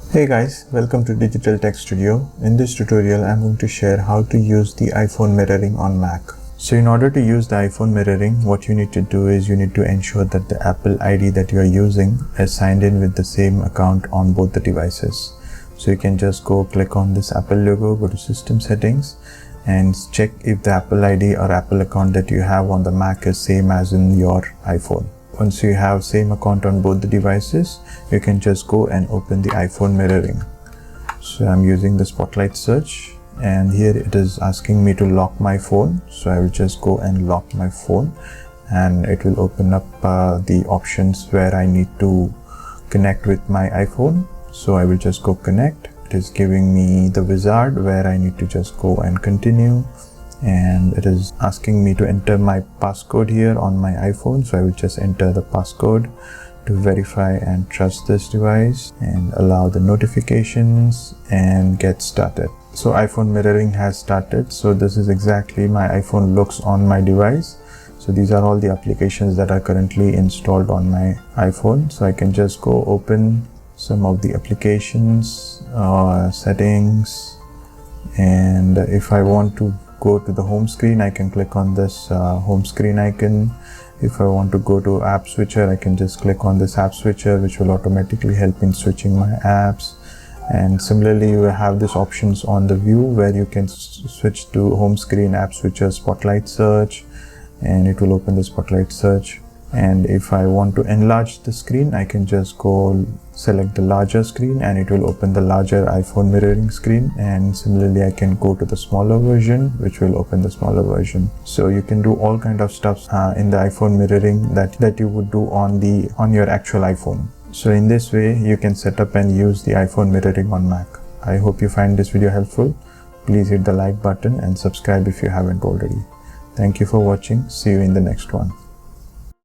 Hey guys, welcome to Digital Tech Studio. In this tutorial, I'm going to share how to use the iPhone mirroring on Mac. So in order to use the iPhone mirroring, what you need to do is you need to ensure that the Apple ID that you are using is signed in with the same account on both the devices. So you can just go click on this Apple logo, go to System Settings and check if the Apple ID or Apple account that you have on the Mac is same as in your iPhone. Once you have same account on both the devices, you can just go and open the iPhone mirroring. So I'm using the Spotlight search and here it is asking me to lock my phone. So I will just go and lock my phone and it will open up the options where I need to connect with my iPhone. So I will just go connect. It is giving me the wizard where I need to just go and continue. And it is asking me to enter my passcode here on my iPhone. So I will just enter the passcode to verify and trust this device and allow the notifications and get started. So iPhone mirroring has started. So this is exactly my iPhone looks on my device. So these are all the applications that are currently installed on my iPhone. So I can just go open some of the applications, settings, and if I want to go to the home screen, I can click on this home screen icon. If I want to go to app switcher, I can just click on this app switcher, which will automatically help in switching my apps. And similarly, you have these options on the view where you can switch to home screen, app switcher, spotlight search, and it will open the spotlight search. And if I want to enlarge the screen, I can just go select the larger screen and it will open the larger iPhone mirroring screen. And similarly, I can go to the smaller version, which will open the smaller version. So you can do all kind of stuff in the iPhone mirroring that you would do on your actual iPhone. So in this way, you can set up and use the iPhone mirroring on Mac. I hope you find this video helpful. Please hit the like button and subscribe if you haven't already. Thank you for watching. See you in the next one.